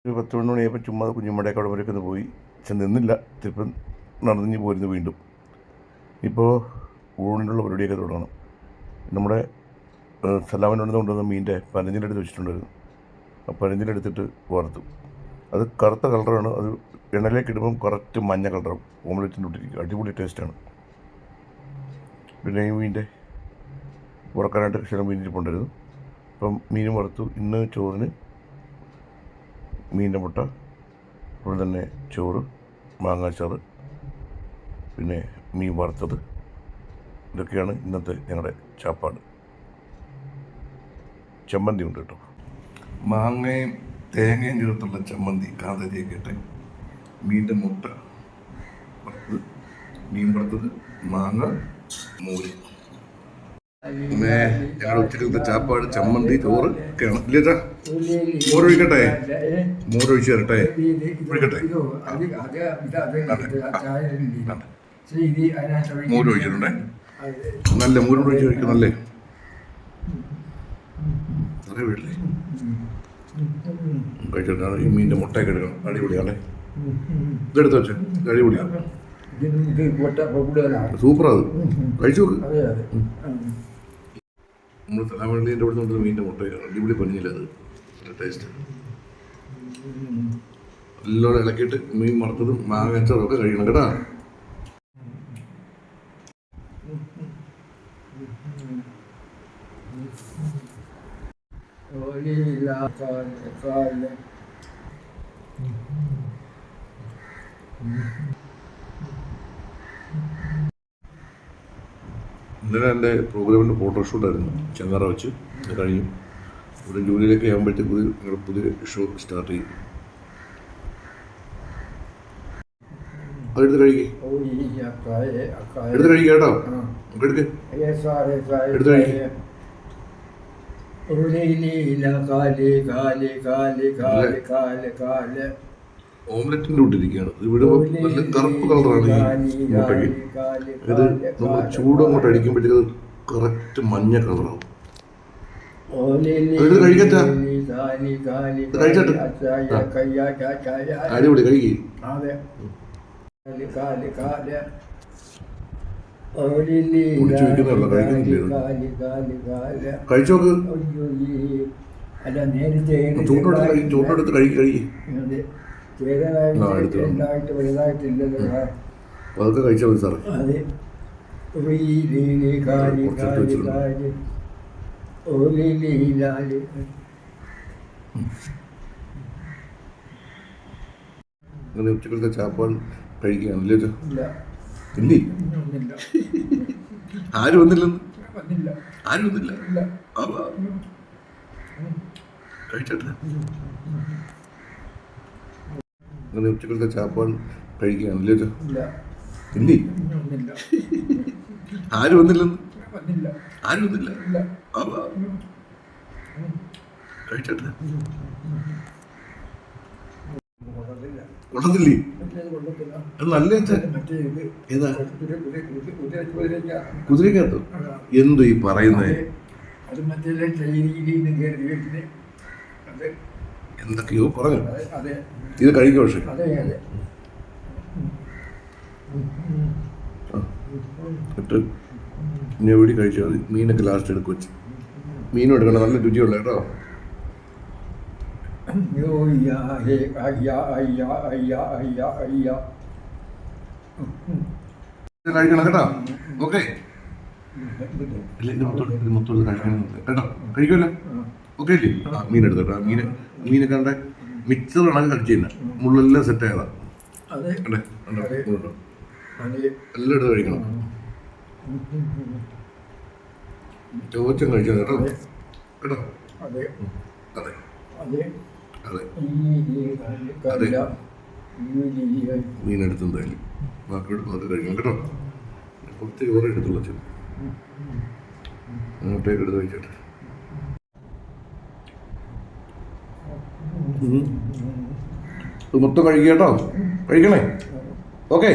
ഒരു 10 മണിയായപ്പോൾ ചുമ്മാ കുഞ്ഞുമ്മടയൊക്കെ അവിടെ വരെയൊക്കെ ഒന്ന് പോയി. പക്ഷെ നിന്നില്ല, തിരുപ്പം നടന്നു പോരുന്നു വീണ്ടും. ഇപ്പോൾ ഊണിനുള്ള പരിപാടിയൊക്കെ തുടങ്ങണം. നമ്മുടെ സലാമിനോട് കൊണ്ടുവന്ന മീൻ്റെ പനഞ്ഞിലെടുത്ത് വെച്ചിട്ടുണ്ടായിരുന്നു. ആ പനഞ്ഞിലെടുത്തിട്ട് വറുത്തു. അത് കറുത്ത കളറാണ്. അത് എണ്ണയിലേക്ക് ഇടുമ്പം കറക്റ്റ് മഞ്ഞ കളറാവും. ഓംലെറ്റിൻ്റെ ഇട്ടിരിക്കും. അടിപൊളി ടേസ്റ്റാണ്. പിന്നെ ഈ മീൻ്റെ വറക്കാനായിട്ട് ചില മീൻ ഇരിപ്പുണ്ടായിരുന്നു. അപ്പം മീനും വറുത്തു. ഇന്ന് ചോറിന് മീൻ്റെ മുട്ട, അതുപോലെ തന്നെ ചോറ്, മാങ്ങാച്ചാറ്, പിന്നെ മീൻ വറുത്തത്. ഇതൊക്കെയാണ് ഇന്നത്തെ ഞങ്ങളുടെ ചാപ്പാട്. ചമ്മന്തി ഉണ്ട് കേട്ടോ. മാങ്ങയും തേങ്ങയും ചേർത്തുള്ള ചമ്മന്തി, കാന്താരിയൊക്കെ ഇട്ട് മീൻ്റെ മുട്ട വറുത്തത്, മീൻ വറുത്തത്, മാങ്ങ, മോര്. പിന്നെ ഞങ്ങളുടെ ഉച്ചക്കലത്തെ ചാപ്പാട് ചമ്മന്തി, ചോറ് ഒക്കെയാണ്. ഇല്ലേച്ചാ മോരൊഴിക്കട്ടെ? മോരൊഴിച്ച് തരട്ടെ? ഒഴിക്കട്ടെ? മോര് ഒഴിച്ചിട്ടുണ്ടേ. നല്ല മോര് ഒഴിച്ച് കഴിക്കുന്നല്ലേ? അതേ വീട്ടിലെ കഴിച്ചിട്ടാണ്. ഈ മീൻ്റെ മുട്ടയൊക്കെ എടുക്കണം. അടിപൊളിയാണേ. ഇതെടുത്ത് വെച്ചേ, അടിപൊളിയാണ്, സൂപ്പറാ. അത് കഴിച്ചു നോക്ക്. നമ്മൾ തലമള്ളിൻ്റെ അവിടെ നിന്ന് മീൻ്റെ മുട്ടയാണ്. അടിപൊളി പണിയില്ല, അത് നല്ല ടേസ്റ്റ്. എല്ലാം ഇളക്കിയിട്ട് മീൻ വറുത്തതും മാങ്ങാച്ചാറും ഒക്കെ കഴിക്കണം കേട്ടാ. ഇന്നലെ എൻ്റെ പ്രോഗ്രാമിൻ്റെ ഫോട്ടോഷൂട്ടായിരുന്നു. ചെങ്ങാറ വെച്ച് അത് കഴിഞ്ഞു. ഇവിടെ ജൂലൈയിലൊക്കെ ആകുമ്പോഴത്തേക്ക് ഞങ്ങളുടെ പുതിയ ഷോ സ്റ്റാർട്ട് ചെയ്യും. അതെടുത്ത് കഴിക്കേ, എടുത്ത് കഴിക്കുക കേട്ടോ. എടുക്ക്, എടുത്ത് കഴിക്കേ. ഓംലെറ്റിൻ്റെ കൂട്ടിരിക്കുകയാണ്. ഇവിടെ നല്ല കറുപ്പ് കളറാണ് ഈ മുട്ടയ്ക്ക്. ഇത് നമ്മൾ ചൂട് അങ്ങോട്ട് അടിക്കുമ്പോഴത്തേക്ക് അത് കറക്റ്റ് മഞ്ഞ കളറാവും. ഇത് കഴിക്കട്ടാ, കഴിച്ചോട്ടെ. അടിപൊളി, കഴിക്കേ. കുടിച്ചു വയ്ക്കുന്നതല്ല, കഴിക്കുന്നില്ല. കഴിച്ചോക്ക്. ചൂടെടുത്ത് കഴിക്കേ. അതൊക്കെ കഴിച്ചാൽ മതി സാറേ. അങ്ങനെ ഉച്ചക്കലത്തെ ചാപ്പാട് കഴിക്കുകയാണല്ലേ? ഇല്ലേ, ആരും വന്നില്ലെന്ന്? ആരും വന്നില്ല. കഴിച്ചോട്ടെ. അങ്ങനെ ഉച്ചക്കലത്തെ ചാപ്പാട് കഴിക്കുകയാണല്ലേ? ഇല്ലേ, ആരും വന്നില്ലെന്ന്? ആരും വന്നില്ല. കഴിച്ചോട്ടെ. കൊള്ളത്തില്ലേ? അത് നല്ല ഏതാ? കുതിരക്കകത്തോ? എന്തു ഈ പറയുന്നേ? എന്തൊക്കെയോ പറഞ്ഞു. ഇത് കഴിക്കും. പക്ഷെ ഇട്ട് ഇനി എവിടെ കഴിച്ചാൽ മതി. മീനൊക്കെ ലാസ്റ്റ് എടുക്കും വെച്ച്. മീനും എടുക്കണം, നല്ല രുചിയുള്ള കേട്ടോ. കഴിക്കണം കേട്ടോ. ഓക്കെ, മൊത്തം കഴിക്കണം കേട്ടോ. കഴിക്കുമല്ലോ? ഓക്കെ അല്ലേ? മീൻ എടുത്തോട്ടോ. മീനൊക്കെ കണ്ട മിക്സർ കണക്ക് കഴിച്ചില്ല. മുള്ളെല്ലാം സെറ്റ് ആയതാ. എല്ലാം എടുത്ത് കഴിക്കണം. ചോച്ചം കഴിച്ചാൽ കേട്ടോ. കേട്ടോ? അതെ അതെ അതെ. മീനെടുത്ത് എന്തായാലും ബാക്കിയോട് അത് കഴിക്കണം കേട്ടോ. കുറച്ച് ചോറ് എടുത്തുള്ള അങ്ങോട്ടേക്ക് എടുത്ത് കഴിച്ചോട്ടെ. മൊത്തം കഴിക്കുക കേട്ടോ. കഴിക്കണേ. ഓക്കെ,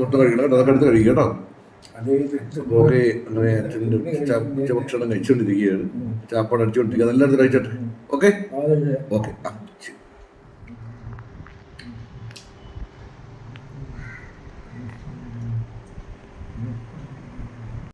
മൊത്തം കഴിക്കണം കേട്ടോ. അതൊക്കെ എടുത്ത് കഴിക്കുക കേട്ടോ. ഓക്കെ. അങ്ങനെ അച്ഛൻ്റെ ഭക്ഷണം കഴിച്ചുകൊണ്ടിരിക്കുകയാണ്. ചാപ്പാട് അടിച്ചുകൊണ്ടിരിക്കുക. അതെല്ലാം എടുത്ത് കഴിച്ചോട്ടെ. Okay okay.